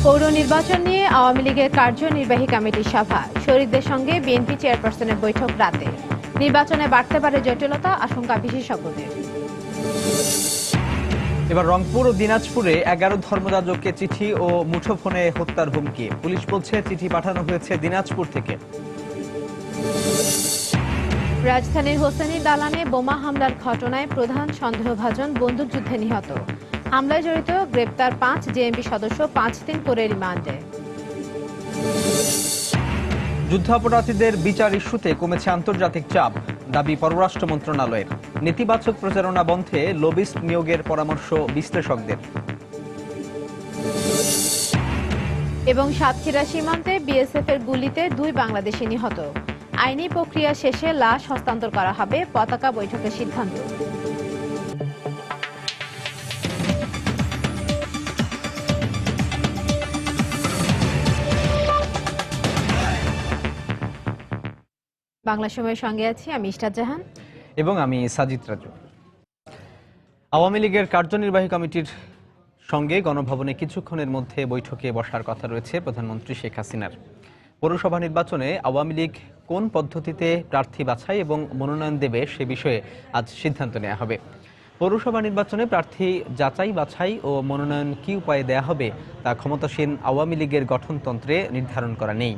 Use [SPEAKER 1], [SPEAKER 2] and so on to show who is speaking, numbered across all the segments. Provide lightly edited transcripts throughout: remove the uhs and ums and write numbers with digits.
[SPEAKER 1] পৌর নির্বাচন নিয়ে আওয়ামী লীগের কার্যনির্বাহী কমিটির সভা, শরীফদের সঙ্গে বিএনপি চেয়ারপারসনের বৈঠক রাতে। নির্বাচনে বাড়তে পারে জটিলতা, আশঙ্কা বিশেষজ্ঞদের।
[SPEAKER 2] এবার রংপুর ও দিনাজপুরে 11 ধর্মযাজককে চিঠি ও মুঠোফোনে হত্যার হুমকি। পুলিশ বলছে চিঠি পাঠানো হয়েছে দিনাজপুর থেকে।
[SPEAKER 1] রাজধানীর হোসেনী দালানে বোমা হামলার ঘটনায় প্রধান সন্দেহভাজন বন্দুকযুদ্ধে নিহত। হামলায় জড়িত গ্রেপ্তার 5 জেএমবি সদস্য 5 দিন করে রিমান্ডে।
[SPEAKER 2] যুদ্ধাপরাধীদের বিচার ইস্যুতে কমেছে আন্তর্জাতিক চাপ, দাবি পররাষ্ট্র মন্ত্রণালয়ের। নেতিবাচক প্রচারণা বন্ধে লবিস্ট নিয়োগের পরামর্শ বিশ্লেষকদের।
[SPEAKER 1] এবং সাতক্ষীরা সীমান্তে বিএসএফ এর গুলিতে 2 বাংলাদেশি নিহত। আইনি প্রক্রিয়া শেষে লাশ হস্তান্তর করা হবে, পতাকা বৈঠকের সিদ্ধান্ত। বাংলা সময়ের সঙ্গে আছি আমি ইশরাত জাহান
[SPEAKER 2] এবং আমি সাজিদ রাজু। আওয়ামী লীগের কার্যনির্বাহী কমিটির সঙ্গে গণভবনে কিছুক্ষণের মধ্যে বৈঠকে বসার কথা রয়েছে প্রধানমন্ত্রী শেখ হাসিনার। পৌরসভা নির্বাচনে আওয়ামী লীগ কোন পদ্ধতিতে প্রার্থী বাছাই এবং মনোনয়ন দেবে সে বিষয়ে আজ সিদ্ধান্ত নেওয়া হবে। পৌরসভা নির্বাচনে প্রার্থী যাচাই বাছাই ও মনোনয়ন কী উপায়ে দেয়া হবে তা ক্ষমতাসীন আওয়ামী লীগের গঠনতন্ত্রে নির্ধারণ করা নেই।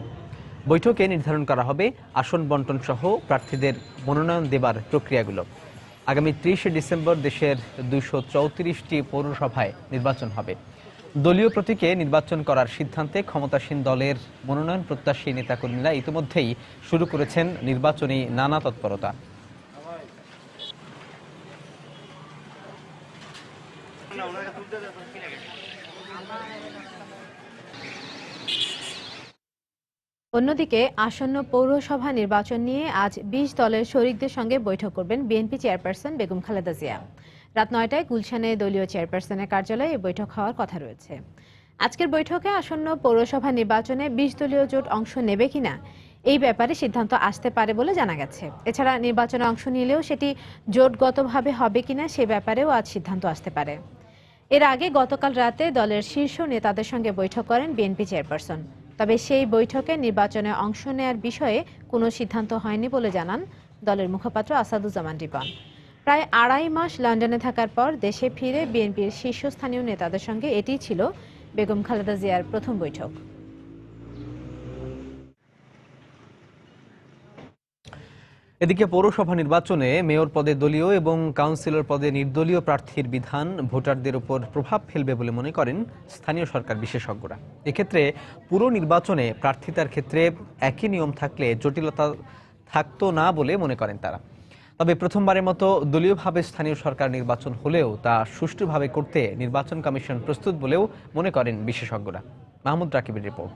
[SPEAKER 2] বৈঠকে নির্ধারণ করা হবে আসন বন্টন সহ প্রার্থীদের মনোনয়ন দেবার প্রক্রিয়াগুলো। আগামী 30শে ডিসেম্বর দেশের 234টি পৌরসভায় নির্বাচন হবে। দলীয় প্রতীকে নির্বাচন করার সিদ্ধান্তে ক্ষমতাসীন দলের মনোনয়ন প্রত্যাশী নেতাকর্মীরা ইতিমধ্যেই শুরু করেছেন নির্বাচনী নানা তৎপরতা।
[SPEAKER 1] অন্যদিকে আসন্ন পৌরসভা নির্বাচন নিয়ে আজ 20 দলের শরিকদের সঙ্গে বৈঠক করবেন বিএনপি চেয়ারপারসন বেগম খালেদা জিয়া। রাত 9টায় গুলশানে দলীয় চেয়ারপারসনের কার্যালয়ে এই বৈঠক হওয়ার কথা রয়েছে। আজকের বৈঠকে আসন্ন পৌরসভা নির্বাচনে 20 দলীয় জোট অংশ নেবে কিনা এই ব্যাপারে সিদ্ধান্ত আসতে পারে বলে জানা গেছে। এছাড়া নির্বাচনে অংশ নিলেও সেটি জোটগতভাবে হবে কিনা সে ব্যাপারেও আজ সিদ্ধান্ত আসতে পারে। এর আগে গতকাল রাতে দলের শীর্ষ নেতাদের সঙ্গে বৈঠক করেন বিএনপি চেয়ারপারসন। তবে সেই বৈঠকে নির্বাচনে অংশ নেয়ার বিষয়ে কোনো সিদ্ধান্ত হয়নি বলে জানান দলের মুখপাত্র আসাদুজ্জামান রিপন। প্রায় 2.5 মাস লন্ডনে থাকার পর দেশে ফিরে বিএনপির শীর্ষস্থানীয় নেতাদের সঙ্গে এটিই ছিল বেগম খালেদা জিয়ার প্রথম বৈঠক।
[SPEAKER 2] এদিকে পৌরসভা নির্বাচনে মেয়র পদে দলীয় এবং কাউন্সিলর পদে নির্দলীয় প্রার্থীর বিধান ভোটারদের উপর প্রভাব ফেলবে বলে মনে করেন স্থানীয় সরকার বিশেষজ্ঞরা। এক্ষেত্রে পুরো নির্বাচনে প্রার্থিতার ক্ষেত্রে একই নিয়ম থাকলে জটিলতা থাকতো না বলে মনে করেন তারা। তবে প্রথমবারের মতো দলীয়ভাবে স্থানীয় সরকার নির্বাচন হলেও তা সুষ্ঠুভাবে করতে নির্বাচন কমিশন প্রস্তুত বলেও মনে করেন বিশেষজ্ঞরা। মাহমুদ রাকিবের রিপোর্ট।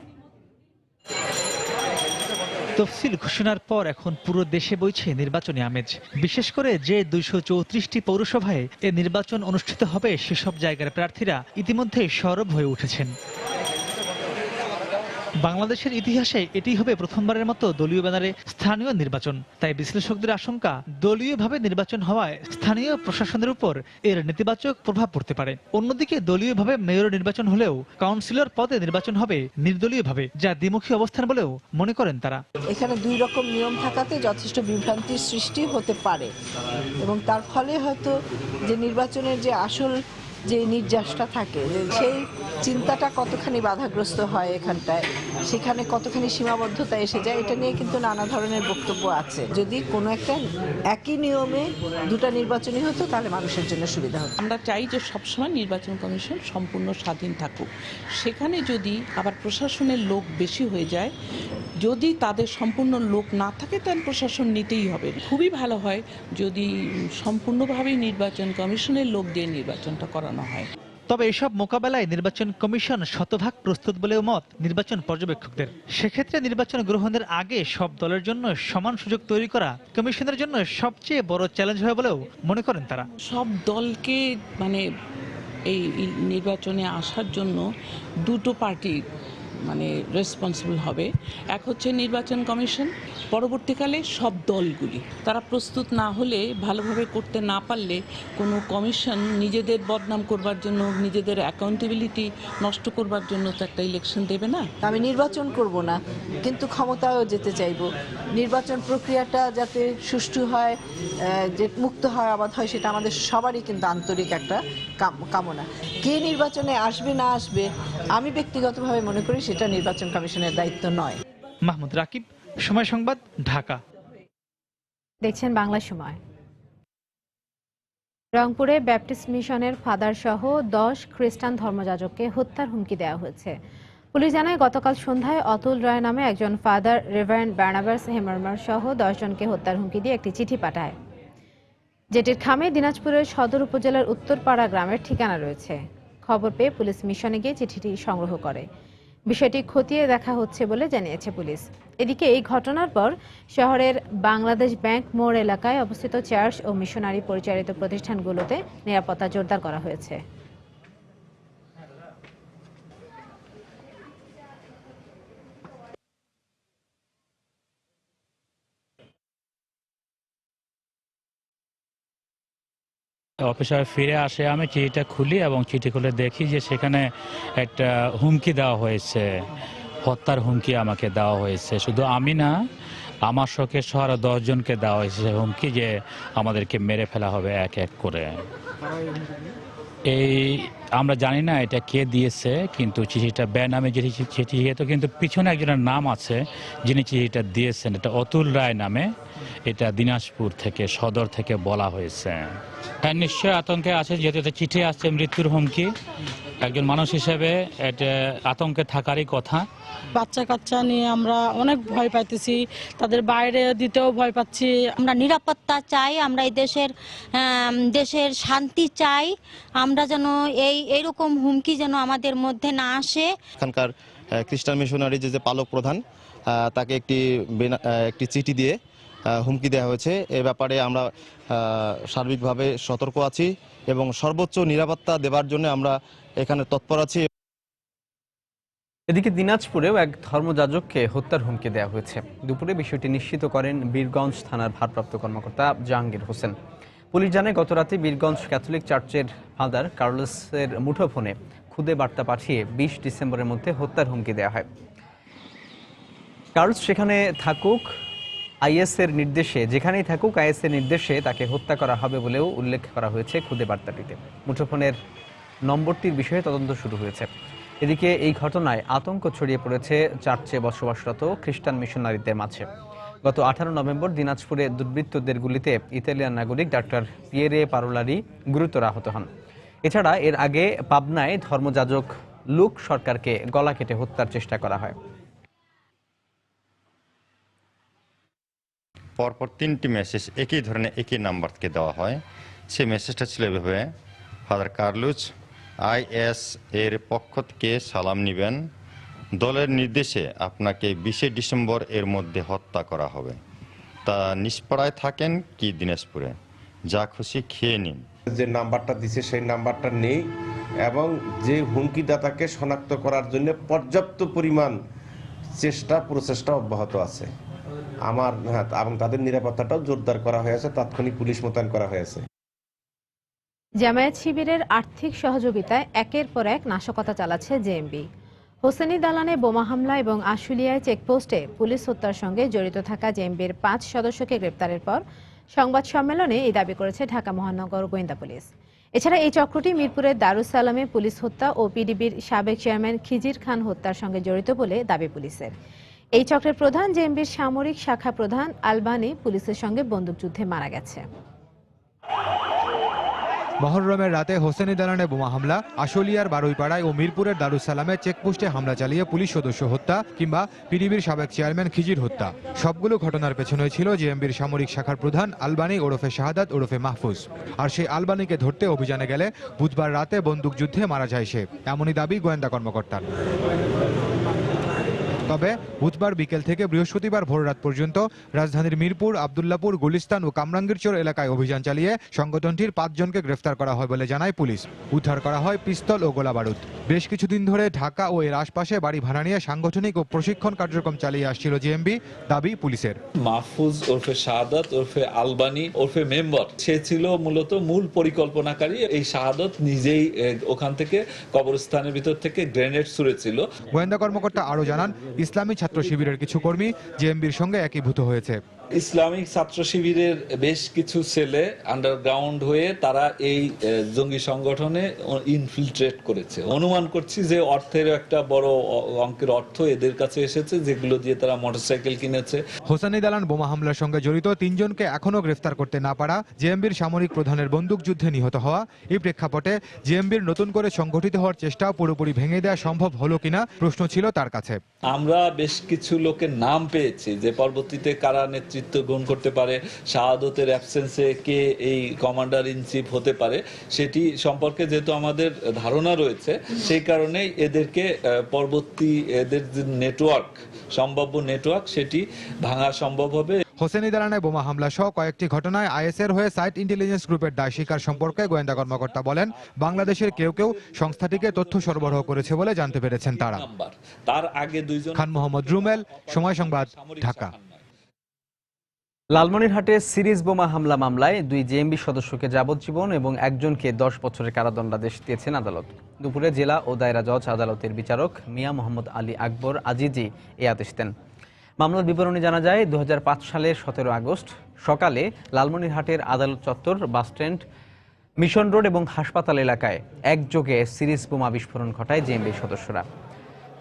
[SPEAKER 3] তফসিল ঘোষণার পর এখন পুরো দেশে বইছে নির্বাচনী আমেজ। বিশেষ করে যে 234টি পৌরসভায় এ নির্বাচন অনুষ্ঠিত হবে সেসব জায়গার প্রার্থীরা ইতিমধ্যে সরব হয়ে উঠেছেন। বাংলাদেশের ইতিহাসে এটি হবে প্রথমবারের মতো দলীয় ব্যানারে স্থানীয় নির্বাচন। তাই বিশ্লেষকদের আশঙ্কা, দলীয়ভাবে নির্বাচন হওয়ায় স্থানীয় প্রশাসনের উপর এর নেতিবাচক প্রভাব পড়তে পারে। অন্যদিকে দলীয়ভাবে মেয়র নির্বাচন হলেও কাউন্সিলর পদে নির্বাচন হবে নির্দলীয়ভাবে, যা দ্বিমুখী অবস্থান বলেও মনে করেন তারা।
[SPEAKER 4] এখানে 2 রকম নিয়ম থাকাতে যথেষ্ট বিভ্রান্তির সৃষ্টি হতে পারে এবং তার ফলে হয়তো যে নির্বাচনের যে আসল যে নির্যাসটা থাকে সেই চিন্তাটা কতখানি বাধাগ্রস্ত হয়, এখানটায় সেখানে কতখানি সীমাবদ্ধতা এসে যায়, এটা নিয়ে কিন্তু নানা ধরনের বক্তব্য আছে। যদি কোনো একটা একই নিয়মে 2টা নির্বাচনই হতো তাহলে মানুষের জন্য সুবিধা হতো।
[SPEAKER 5] আমরা চাই যে সবসময় নির্বাচন কমিশন সম্পূর্ণ স্বাধীন থাকুক। সেখানে যদি আবার প্রশাসনের লোক বেশি হয়ে যায়, যদি তাদের সম্পূর্ণ লোক না থাকে তাহলে প্রশাসন নিতেই হবে। খুবই ভালো হয় যদি সম্পূর্ণভাবেই নির্বাচন কমিশনের লোক দিয়ে নির্বাচনটা করানো হয়।
[SPEAKER 3] তবে এসব মোকাবেলায় নির্বাচন কমিশন শতভাগ প্রস্তুত বলেও মত নির্বাচন পর্যবেক্ষকদের। সেক্ষেত্রে নির্বাচন গ্রহণের আগে সব দলের জন্য সমান সুযোগ তৈরি করা কমিশনের জন্য সবচেয়ে বড় চ্যালেঞ্জ হয় বলেও মনে করেন তারা।
[SPEAKER 5] সব দলকে এই নির্বাচনে আসার জন্য 2টো পার্টি মানে রেসপন্সিবল হবে। এক হচ্ছে নির্বাচন কমিশন, পরবর্তীকালে সব দলগুলি তারা প্রস্তুত না হলে, ভালোভাবে করতে না পারলে কোনো কমিশন নিজেদের বদনাম করবার জন্য, নিজেদের অ্যাকাউন্টেবিলিটি নষ্ট করবার জন্য তো একটা ইলেকশন দেবে না।
[SPEAKER 4] আমি নির্বাচন করব না, কিন্তু ক্ষমতায়ও যেতে চাইব। নির্বাচন প্রক্রিয়াটা যাতে সুষ্ঠু হয়, যে মুক্ত হয়, অবাধ হয়, সেটা আমাদের সবারই কিন্তু আন্তরিক একটা কামনা। কে নির্বাচনে আসবে না আসবে, আমি ব্যক্তিগতভাবে মনে করি সেটা নির্বাচন কমিশনের দায়িত্ব নয়।
[SPEAKER 3] মাহমুদ রাকিব, সময় সংবাদ, ঢাকা।
[SPEAKER 1] দেখছেন বাংলা সময়। রংপুরে ব্যাপটিস্ট মিশনের ফাদার সহ 10 খ্রিস্টান ধর্মযাজককে হত্যার হুমকি দেওয়া হয়েছে। পুলিশ জানায় গতকাল সন্ধ্যায় অতুল রায় নামে একজন ফাদার রেভারেন্ড বার্নাবাস হেমারমার সহ 10 জনকে হত্যার হুমকি দিয়ে একটি চিঠি পাঠায়, যেটির খামে দিনাজপুরের সদর উপজেলার উত্তরপাড়া গ্রামের ঠিকানা রয়েছে। খবর পেয়ে পুলিশ মিশনে গিয়ে চিঠিটি সংগ্রহ করে। বিষয়টি খতিয়ে দেখা হচ্ছে বলে জানিয়েছে পুলিশ। এদিকে এই ঘটনার পর শহরের বাংলাদেশ ব্যাংক মোড় এলাকায় অবস্থিত চার্চ ও মিশনারি পরিচালিত প্রতিষ্ঠানগুলোতে নিরাপত্তা জোরদার করা হয়েছে।
[SPEAKER 6] অফিসে ফিরে আসে, আমি চিঠিটা খুলি এবং চিঠি খুলে দেখি যে সেখানে একটা হুমকি দেওয়া হয়েছে, হত্যার হুমকি আমাকে দেওয়া হয়েছে। শুধু আমি না, আমার শোকে সহ আরো 10 জনকে দেওয়া হয়েছে হুমকি যে আমাদেরকে মেরে ফেলা হবে এক এক করে। এই আমরা জানি না এটা কে দিয়েছে, কিন্তু চিঠিটা বেনামে যে চিঠি, তো কিন্তু পিছনে একজনের নাম আছে যিনি চিঠিটা দিয়েছেন, এটা অতুল রায় নামে। এটা দিনাজপুর থেকে, সদর থেকে বলা হয়েছে। হ্যাঁ, নিশ্চয় আতঙ্কে আছে, যেহেতু এটা চিঠি আসছে মৃত্যুর হুমকি। একজন মানুষ হিসেবে এটা আতঙ্কে থাকারই কথা।
[SPEAKER 7] বাচ্চা কাচ্চা নিয়ে আমরা অনেক ভয় পাইতেছি, তাদের বাইরে দিতেও ভয় পাচ্ছি।
[SPEAKER 8] আমরা নিরাপত্তা চাই, আমরা এই দেশের শান্তি চাই। আমরা যেন এইরকম হুমকি যেন আমাদের মধ্যে না আসে।
[SPEAKER 9] এখানকার খ্রিস্টান মিশনারি যে পালক প্রধান, তাকে একটি চিঠি দিয়ে হুমকি দেওয়া হয়েছে। এ ব্যাপারে আমরা সার্বিকভাবে সতর্ক আছি এবং সর্বোচ্চ নিরাপত্তা দেওয়ার জন্য আমরা এখানে তৎপর আছি।
[SPEAKER 2] এদিকে দিনাজপুরেও এক ধর্মযাজককে হত্যার হুমকি দেওয়া হয়েছে। দুপুরে বিষয়টি নিশ্চিত করেন বীরগঞ্জ থানার ভারপ্রাপ্ত কর্মকর্তা জাহাঙ্গীর হোসেন। পুলিশ জানায় গতরাতে বীরগঞ্জ ক্যাথলিক চার্চের ফাদার কার্লোসের মুঠোফোনে খুদে বার্তা পাঠিয়ে 20 ডিসেম্বরের মধ্যে হত্যার হুমকি দেওয়া হয়। কার্লস সেখানে থাকুক, যেখানেই থাকুক আইএসের নির্দেশে তাকে হত্যা করা হবে বলেও উল্লেখ করা হয়েছে খুদে বার্তাটিতে। মুঠোফোনের নম্বরটির বিষয়ে তদন্ত শুরু হয়েছে। এদিকে এই ঘটনায় আতঙ্ক ছড়িয়ে পড়েছে চার্চে বসবাসরত খ্রিস্টান মিশনারিদের মাঝে। গত 18 নভেম্বর দিনাজপুরে দুর্বৃত্তদের গুলিতে ইতালিয়ান নাগরিক ডাক্তার পিয়েরে পারোলারি গুরুতর আহত হন। এছাড়া এর আগে পাবনায় ধর্মযাজক লুক সরকারকে গলা কেটে হত্যার চেষ্টা করা হয়।
[SPEAKER 10] পরপর 3টি মেসেজ একই ধরনের একই নাম্বারকে দেওয়া হয়। সেই মেসেজটা ছিল এভাবে: ফাদার কার্লোস, আইএস এর পক্ষ থেকে সালাম নিবেন, দলের নির্দেশে আপনাকে 20 ডিসেম্বর এর মধ্যে হত্যা করা হবে। তা নিষ্পাড়ায় থাকেন কি দিনাজপুরে, যা খুশি খেয়ে নিন।
[SPEAKER 11] যে নাম্বারটা দিছে সেই নাম্বারটা নেই এবং যে হুমকিদাতাকে শনাক্ত করার জন্য পর্যাপ্ত পরিমাণ প্রচেষ্টা অব্যাহত আছে এবং তাদের নিরাপত্তাটাও জোরদার করা হয়েছে, তাৎক্ষণিক পুলিশ মোতায়েন করা হয়েছে।
[SPEAKER 1] জামায়াত শিবিরের আর্থিক সহযোগিতায় একের পর এক নাশকতা চালাচ্ছে জেএমবি। হোসেনি দালানে বোমা হামলা এবং আশুলিয়ায় চেকপোস্টে পুলিশ হত্যার সঙ্গে জড়িত থাকা জেএমবির 5 সদস্যকে গ্রেপ্তারের পর সংবাদ সম্মেলনে এই দাবি করেছে ঢাকা মহানগর গোয়েন্দা পুলিশ। এছাড়া এই চক্রটি মিরপুরের দারুস সালামে পুলিশ হত্যা ও পিডিবির সাবেক চেয়ারম্যান খিজির খান হত্যার সঙ্গে জড়িত বলে দাবি পুলিশের। এই চক্রের প্রধান জেএমবির সামরিক শাখা প্রধান আলবানি পুলিশের সঙ্গে বন্দুকযুদ্ধে মারা গেছে।
[SPEAKER 12] মহররমের রাতে হোসেনি দালানে বোমা হামলা, আশুলিয়ার বারুইপাড়ায় ও মিরপুরের দারুস সালামে চেকপোস্টে হামলা চালিয়ে পুলিশ সদস্য হত্যা কিংবা পিডিবির সাবেক চেয়ারম্যান খিজির হত্যা, সবগুলো ঘটনার পেছনে ছিল জেএমবির সামরিক শাখার প্রধান আলবানি ওরফে শাহাদাত ওরফে মাহফুজ। আর সেই আলবানিকে ধরতে অভিযানে গেলে বুধবার রাতে বন্দুকযুদ্ধে মারা যায় সে, এমনই দাবি গোয়েন্দা কর্মকর্তার। তবে বুধবার বিকেল থেকে বৃহস্পতিবার ভোররাত পর্যন্ত রাজধানীর মিরপুর, আব্দুল্লাপুর, গুলিস্তান ও কামরাঙ্গীরচর এলাকায় অভিযান চালিয়ে সংগঠনটির 5 জনকে গ্রেফতার করা হয় বলে জানায় পুলিশ। উদ্ধার করা হয় পিস্তল ও গোলাবারুদ। বেশ কিছুদিন ধরে ঢাকা ও এর আশপাশে বাড়ি ভাড়া নিয়ে সাংগঠনিক ও প্রশিক্ষণ কার্যক্রম চালিয়ে আসছিল জেএমবি, দাবি পুলিশের।
[SPEAKER 13] মাহফুজ ওরফে শাহাদাত ওরফে আলবানি ওরফে মেম্বার, সে ছিল মূলত মূল পরিকল্পনাকারী। এই শাহাদাত নিজেই ওখান থেকে কবরস্থানের ভিতর থেকে গ্রেনেড ছুঁড়েছিল।
[SPEAKER 12] গোয়েন্দা কর্মকর্তা আরও জানান, ইসলামী ছাত্র শিবিরের কিছু কর্মী জেএমবির সঙ্গে একীভূত হয়েছে।
[SPEAKER 13] ইসলামিক ছাত্র শিবিরের বেশ কিছু ছেলে আন্ডারগ্রাউন্ড হয়ে তারা এই জঙ্গি সংগঠনে ইনফিলট্রেট করেছে। অনুমান করছি যে অর্থের একটা বড় অঙ্কের অর্থ এদের কাছে এসেছে, যেগুলো দিয়ে তারা মোটরসাইকেল কিনেছে।
[SPEAKER 12] হোসেনি দালান বোমা হামলার সঙ্গে জড়িত 3 জনকে এখনও গ্রেফতার করতে না পারা, জেএমবির সামরিক প্রধানের বন্দুকযুদ্ধে নিহত হওয়া, এই প্রেক্ষাপটে জেএমবির নতুন করে সংগঠিত হওয়ার চেষ্টা পুরোপুরি ভেঙে দেওয়া সম্ভব হলো কিনা প্রশ্ন ছিল তার কাছে।
[SPEAKER 13] আমরা বেশ কিছু লোকের নাম পেয়েছি যে পরবর্তীতে কারা নেতৃত্ব গ্রহণ করতে পারে, শাহাদতের অ্যাবসেন্সে কে এই কমান্ডার ইন চিফ হতে পারে, সেটি সম্পর্কে যেহেতু আমাদের ধারণা রয়েছে, সেই কারণেই এদেরকে পরবর্তী এদের যে নেটওয়ার্ক, সম্ভাব্য নেটওয়ার্ক, সেটি ভাঙা সম্ভব হবে।
[SPEAKER 12] হোসেনি দালানে বোমা হামলা সহ কয়েকটি ঘটনায় আইএসের হয়ে সাইট ইন্টেলিজেন্স গ্রুপের দায় স্বীকার সম্পর্কে গোয়েন্দা কর্মকর্তা বলেন, বাংলাদেশের কেউ কেউ সংস্থাটিকে তথ্য সরবরাহ করেছে বলে জানতে পেরেছেন তারা।
[SPEAKER 13] তার আগে 2 জন।
[SPEAKER 12] খান মোহাম্মদ রুমেল, সময় সংবাদ, ঢাকা।
[SPEAKER 2] লালমনিরহাটে সিরিজ বোমা হামলা মামলায় 2 জেএমবি সদস্যকে যাবজ্জীবন এবং একজনকে 10 বছরের কারাদণ্ডাদেশ দিয়েছেন আদালত। দুপুরে জেলা ও দায়রা জজ আদালতের বিচারক মিয়া মোহাম্মদ আলী আকবর আজিজি এই আদেশ দেন। মামলার বিবরণী জানা যায়, 2005 সালের 17 আগস্ট সকালে লালমনিরহাটের আদালত চত্বর, বাসস্ট্যান্ড, মিশন রোড এবং হাসপাতাল এলাকায় একযোগে সিরিজ বোমা বিস্ফোরণ ঘটায় জেএমবি সদস্যরা।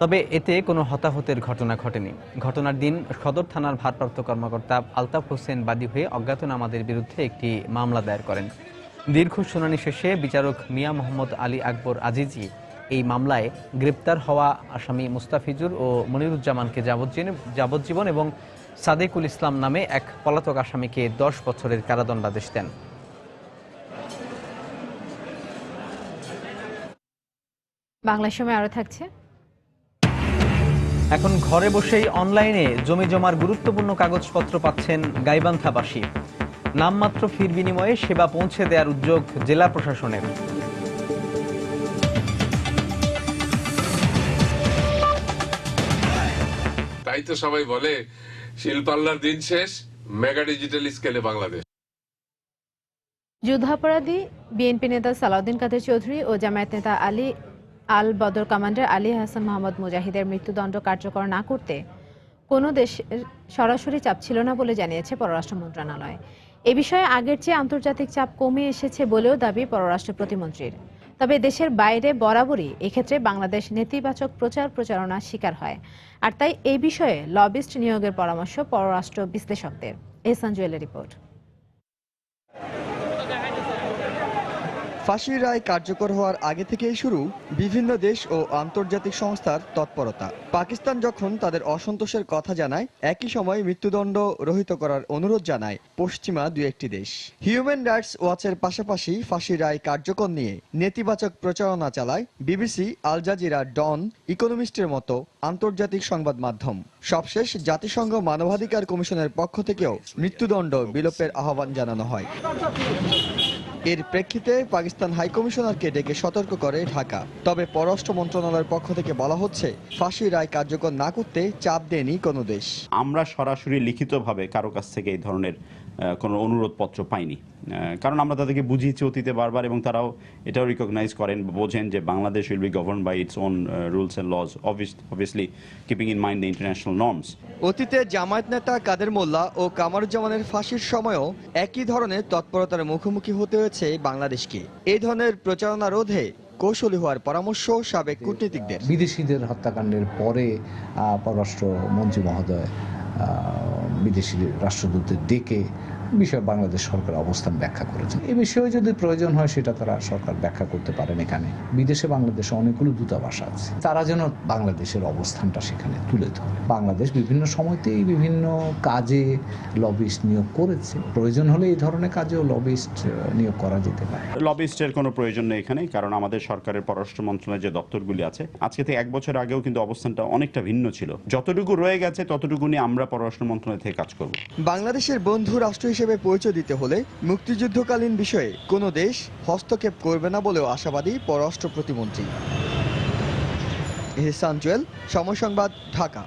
[SPEAKER 2] তবে এতে কোনো হতাহতের ঘটনা ঘটেনি। ঘটনার দিন সদর থানার ভারপ্রাপ্ত কর্মকর্তা আলতাফ হোসেন বাদী হয়ে অজ্ঞাতনামাদের বিরুদ্ধে একটি মামলা দায়ের করেন। দীর্ঘ শুনানি শেষে বিচারক মিয়া মোহাম্মদ আলী আকবর আজিজি এই মামলায় গ্রেপ্তার হওয়া আসামি মুস্তাফিজুর ও মনিরুজ্জামানকে যাবজ্জীবন এবং সাদেকুল ইসলাম নামে এক পলাতক আসামিকে 10 বছরের কারাদণ্ডাদেশ দেন।
[SPEAKER 1] বাংলা সময় আরো থাকছে।
[SPEAKER 2] এখন ঘরে বসেই অনলাইনে জমি জমার গুরুত্বপূর্ণ কাগজপত্র পাচ্ছেন গাইবান্ধাবাসী। নামমাত্র ফির বিনিময়ে সেবা পৌঁছে দেওয়ার উদ্যোগ জেলা প্রশাসনের।
[SPEAKER 14] তাই তো সবাই বলে শিল্পাল্লার দিন শেষ, মেগা ডিজিটাল স্কেলে বাংলাদেশ।
[SPEAKER 1] যুদ্ধাপরাধী বিএনপি নেতা সালাউদ্দিন কাদের চৌধুরী ও জামায়াত নেতা আলী আল বদর কমান্ডার আলী হাসান মোহাম্মদ মুজাহিদের মৃত্যুদণ্ড কার্যকর না করতে কোনো দেশের সরাসরি চাপ ছিল না বলে জানিয়েছে পররাষ্ট্র মন্ত্রণালয়। এ বিষয়ে আগের চেয়ে আন্তর্জাতিক চাপ কমে এসেছে বলেও দাবি পররাষ্ট্র প্রতিমন্ত্রীর। তবে দেশের বাইরে বরাবরই এক্ষেত্রে বাংলাদেশ নেতিবাচক প্রচারণার শিকার হয়, আর তাই এই বিষয়ে লবিস্ট নিয়োগের পরামর্শ পররাষ্ট্র বিশ্লেষকদের। এহসান জুয়েলের রিপোর্ট।
[SPEAKER 15] ফাঁসির রায় কার্যকর হওয়ার আগে থেকেই শুরু বিভিন্ন দেশ ও আন্তর্জাতিক সংস্থার তৎপরতা। পাকিস্তান যখন তাদের অসন্তোষের কথা জানায়, একই সময় মৃত্যুদণ্ড রহিত করার অনুরোধ জানায় পশ্চিমা 2-1টি দেশ। হিউম্যান রাইটস ওয়াচের পাশাপাশি ফাঁসির রায় কার্যকর নিয়ে নেতিবাচক প্রচারণা চালায় বিবিসি, আল জাজিরা, ডন, ইকোনমিস্টের মতো আন্তর্জাতিক সংবাদ মাধ্যম। সবশেষ জাতিসংঘ মানবাধিকার কমিশনের পক্ষ থেকেও মৃত্যুদণ্ড বিলোপের আহ্বান জানানো হয়। এর প্রেক্ষিতে পাকিস্তান হাইকমিশনারকে ডেকে সতর্ক করে ঢাকা। তবে পররাষ্ট্র মন্ত্রণালয়ের পক্ষ থেকে বলা হচ্ছে, ফাঁসির রায় কার্যকর না করতে চাপ দেয়নি কোনো দেশ।
[SPEAKER 16] আমরা সরাসরি লিখিতভাবে কারো কাছ থেকে এই ধরনের কোনো অনুরোধপত্র পাইনি, কারণ আমরা তাদেরকে বুঝিয়েছি অতীতে বারবার, এবং তারাও এটাও রিকগনাইজ করেন, বোঝেন যে Bangladesh will be govern by its own rules and laws, obviously keeping in mind the international norms.
[SPEAKER 15] অতীতে জামায়াত নেতা কাদের মোল্লা ও কামারুজ্জামানের ফাঁসির সময়ও একই ধরনের তৎপরতার মুখোমুখি হতে হয়েছে বাংলাদেশকে। এই ধরনের প্রচারণা রোধে কৌশলী হওয়ার পরামর্শ সাবেক কূটনীতিকদের।
[SPEAKER 17] বিদেশিদের হত্যাকাণ্ডের পরে পররাষ্ট্র মন্ত্রী মহোদয় বিদেশি রাষ্ট্রদূতদের ডেকে বিষয়ে বাংলাদেশ সরকার অবস্থান ব্যাখ্যা করেছে। এই বিষয়ে যদি প্রয়োজন হয় সেটা তারা সরকার ব্যাখ্যা করতে পারেন। এখানে বিদেশে বাংলাদেশে অনেকগুলো দূতাবাস আছে, তারা যেন বাংলাদেশের অবস্থানটা সেখানে তুলে ধরে। বাংলাদেশ বিভিন্ন সময়তেই বিভিন্ন কাজে লবিস্ট নিয়োগ করেছে, প্রয়োজন হলে এই ধরনের কাজেও লবিস্ট নিয়োগ করা যেতে পারে।
[SPEAKER 16] লবিস্টের কোনো প্রয়োজন নেই এখানে, কারণ আমাদের সরকারের পররাষ্ট্র মন্ত্রণালয়ের যে দপ্তরগুলি আছে আজকে থেকে 1 বছর আগেও কিন্তু অবস্থানটা অনেকটা ভিন্ন ছিল। যতটুকু রয়ে গেছে ততটুকু নিয়ে আমরা পররাষ্ট্র মন্ত্রণালয় থেকে কাজ করব।
[SPEAKER 15] বাংলাদেশের বন্ধু রাষ্ট্র হিসেবে পরিচয় দিতে হলে মুক্তিযুদ্ধকালীন বিষয়ে কোনো দেশ হস্তক্ষেপ করবে না বলেও আশাবাদী পররাষ্ট্র প্রতিমন্ত্রী। এহসান জুয়েল, সময় সংবাদ, ঢাকা।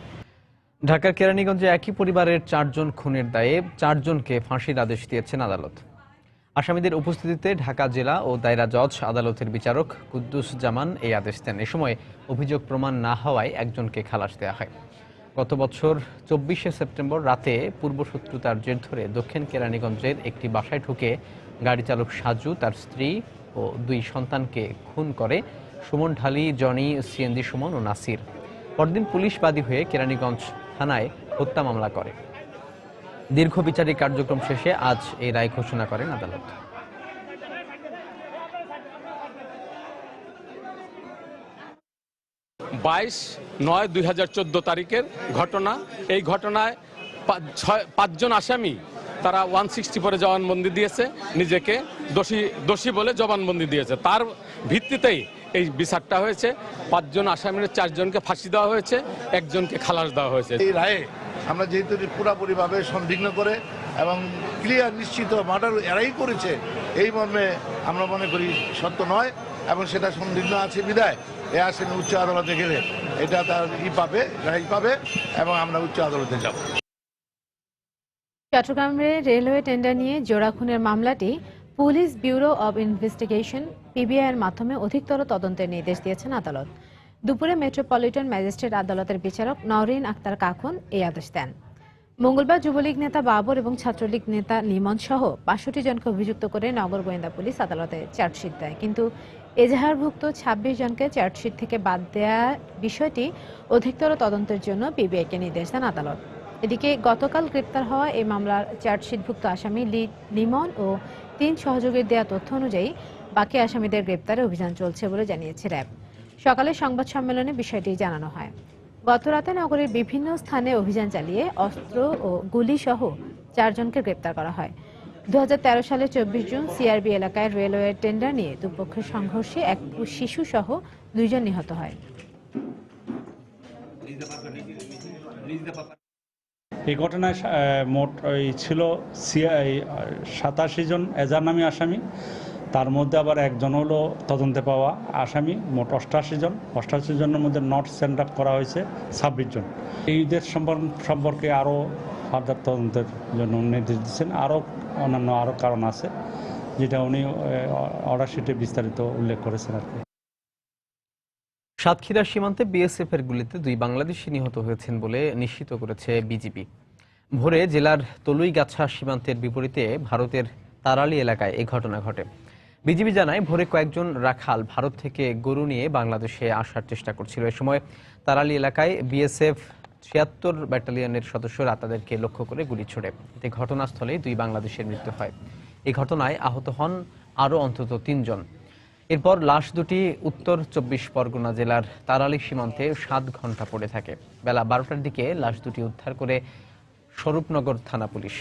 [SPEAKER 2] ঢাকার কেরানীগঞ্জে একই পরিবারের 4 জন খুনের দায়ে 4 জনকে ফাঁসির আদেশ দিয়েছেন আদালত। আসামিদের উপস্থিতিতে ঢাকা জেলা ও দায়রা জজ আদালতের বিচারক কুদ্দুস জামান এই আদেশ দেন। এ সময় অভিযোগ প্রমাণ না হওয়ায় একজনকে খালাস দেওয়া হয়। গত বছর 24শে সেপ্টেম্বর রাতে পূর্বশত্রুতার জের ধরে দক্ষিণ কেরানীগঞ্জের একটি বাসায় ঢুকে গাড়ি চালক সাজু, তার স্ত্রী ও 2 সন্তানকে খুন করে সুমন ঢালি, জনি, সিএনজি সুমন ও নাসির। পরদিন পুলিশ বাদী হয়ে কেরানীগঞ্জ থানায় হত্যা মামলা করে। দীর্ঘ বিচারিক কার্যক্রম শেষে আজ এই রায় ঘোষণা করেন আদালত।
[SPEAKER 18] 22/9/2014 তারিখের ঘটনা। এই ঘটনায় 5 জন আসামি তারা 164 জবানবন্দি দিয়েছে, নিজেকে দোষী বলে জবানবন্দি দিয়েছে। তার ভিত্তিতেই এই বিচারটা হয়েছে। 5 জন আসামির 4 জনকে ফাঁসি দেওয়া হয়েছে, 1 জনকে খালাস দেওয়া হয়েছে।
[SPEAKER 19] এই রায়ে আমরা যেহেতু পুরাপুরিভাবে সন্দিগ্ধ করে এবং ক্লিয়ার নিশ্চিত মার্ডার এরাই করেছে এই মর্মে আমরা মনে করি সত্য নয়, এবং সেটা সন্দিগ্ধ আছে বিদায় এ আসেন উচ্চ আদালতে গেলে এটা তার রায় পাবে এবং আমরা উচ্চ আদালতে যাব।
[SPEAKER 1] চট্টগ্রামের রেলওয়ে টেন্ডার নিয়ে জোড়া খুনের মামলাটি police bureau of investigation PBI এর মাধ্যমে অধিকতর তদন্তের নির্দেশ দিয়েছেন আদালত। দুপুরে মেট্রোপলিটন ম্যাজিস্ট্রেট আদালতের বিচারক নওরিন আক্তার কাকুন এই আদেশ দেন। মঙ্গলবার যুবলীগ নেতা বাবর এবং ছাত্রলীগ নেতা লিমন সহ 65 জনকে অভিযুক্ত করে নগর গোয়েন্দা পুলিশ আদালতে চার্জশিট দেয়, কিন্তু এজাহারভুক্ত 26 জনকে চার্জশিট থেকে বাদ দেওয়ার বিষয়টি অধিকতর তদন্তের জন্য পিবিআইকে নির্দেশ দেন আদালত। এদিকে গতকাল গ্রেপ্তার হওয়া এই মামলার চার্জশিটভুক্ত আসামি লিমন ও 3 সহযোগীর দেওয়া তথ্য অনুযায়ী বাকি আসামিদের গ্রেপ্তারে অভিযান চলছে বলে জানিয়েছে র্যাব। সকালে সংবাদ সম্মেলনে বিষয়টি জানানো হয়। গতরাতে নগরের বিভিন্ন স্থানে অভিযান চালিয়ে অস্ত্র ও গুলি সহ 4 জনকে গ্রেপ্তার করা হয়। 2013 সালের 24 জুন সিআরবি এলাকায় রেলওয়ে টেন্ডার নিয়ে দুপক্ষের সংঘর্ষে এক শিশু সহ 2 জন নিহত হয়।
[SPEAKER 20] এই ঘটনায় মোট ছিল 87 জন এজার নামী আসামি, তার মধ্যে আবার একজন হলো তদন্তে পাওয়া আসামি। মোট 88 জন, 88 জনের মধ্যে নট সেন্ড আপ করা হয়েছে 26 জন। এইদের সম্পর্কে আরও ফার্দার তদন্তের জন্য নির্দেশ দিচ্ছেন। অন্যান্য কারণ আছে যেটা উনি অর্ডার শিটে বিস্তারিত উল্লেখ করেছেন আর কি।
[SPEAKER 2] সাতক্ষীরা সীমান্তে বিএসএফ এর গুলিতে 2 বাংলাদেশি নিহত হয়েছেন বলে নিশ্চিত করেছে বিজিবি। ভোরে জেলার তলুইগাছা সীমান্তের বিপরীতে ভারতের তারালি এলাকায় এই ঘটনা ঘটে। বিজিবি জানায় ভোরে কয়েকজন রাখাল ভারত থেকে গরু নিয়ে বাংলাদেশে আসার চেষ্টা করছিল। এ সময় তারালি এলাকায় বিএসএফ 76 ব্যাটালিয়নের সদস্যরা তাদেরকে লক্ষ্য করে গুলি ছোড়ে। এতে ঘটনাস্থলে 2 বাংলাদেশের মৃত্যু হয়। এই ঘটনায় আহত হন আরও অন্তত 3 জন। এরপর লাশ দুটি উত্তর 24 পরগনা জেলার তারালি সীমান্তে 7 ঘন্টা পড়ে থাকে। বেলা 12টার দিকে লাশ দুটি উদ্ধার করে স্বরূপনগর থানা পুলিশ।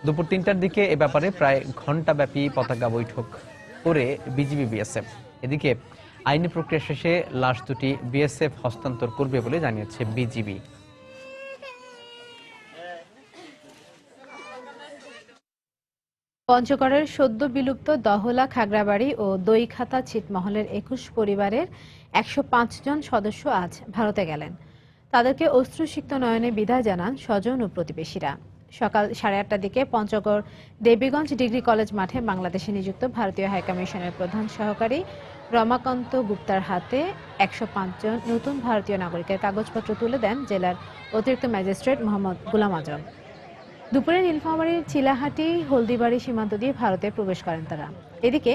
[SPEAKER 2] দুপুর 3টার দিকে এ ব্যাপারে প্রায় ঘণ্টাব্যাপী পতাকা বৈঠক করে বিজিবি বিএসএফ। এদিকে আইনি প্রক্রিয়া শেষে লাশ দুটি বিএসএফ হস্তান্তর করবে বলে জানিয়েছে বিজিবি।
[SPEAKER 1] পঞ্চগড়ের সদ্য বিলুপ্ত দহলা, খাগড়াবাড়ি ও দইখাতা ছিটমহলের 21 পরিবারের 105 জন সদস্য আজ ভারতে গেলেন। তাদেরকে অশ্রুসিক্ত নয়নে বিদায় জানান স্বজন ও প্রতিবেশীরা। সকাল 8:30টার দিকে পঞ্চগড় দেবীগঞ্জ ডিগ্রি কলেজ মাঠে বাংলাদেশে নিযুক্ত ভারতীয় হাইকমিশনের প্রধান সহকারী রমাকান্ত গুপ্তার হাতে 105 জন নতুন ভারতীয় নাগরিকের কাগজপত্র তুলে দেন জেলার অতিরিক্ত ম্যাজিস্ট্রেট মোহাম্মদ গুলাম আজম। দুপুরে নীলফামারীর চিলাহাটি হলদিবাড়ি সীমান্ত দিয়ে ভারতে প্রবেশ করেন তারা। এদিকে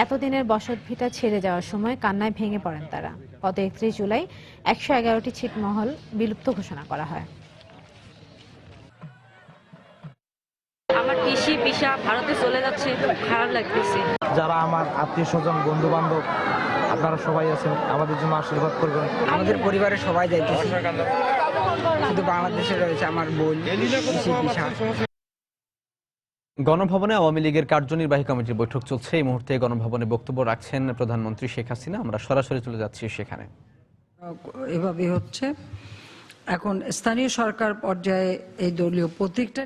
[SPEAKER 1] এতদিনের বসতভিটা ছেড়ে যাওয়ার সময় কান্নায় ভেঙে পড়েন তারা। গত 31 জুলাই 111টি ছিটমহল বিলুপ্ত ঘোষণা করা হয়।
[SPEAKER 21] আমার পিসি পিসি পিসা ভারতে চলে যাচ্ছে, খারাপ লাগতেছে।
[SPEAKER 22] যারা আমার আত্মীয় স্বজন বন্ধু বান্ধব আপনারা সবাই আছেন, আমাদের জন্য আশীর্বাদ করবেন।
[SPEAKER 23] আমাদের পরিবারের সবাই যাইতেছে, শুধু বাংলাদেশে রয়েছে আমার বোন পিসি পিসা।
[SPEAKER 2] গণভবনে আওয়ামী লীগের কার্যনির্বাহী কমিটির বৈঠক চলছে। এই মুহূর্তে গণভবনে বক্তব্য রাখছেন প্রধানমন্ত্রী শেখ হাসিনা। আমরা সরাসরি চলে যাচ্ছি সেখানে।
[SPEAKER 24] এভাবে হচ্ছে এখন স্থানীয় সরকার পর্যায়ে এই দলীয় প্রতীকটা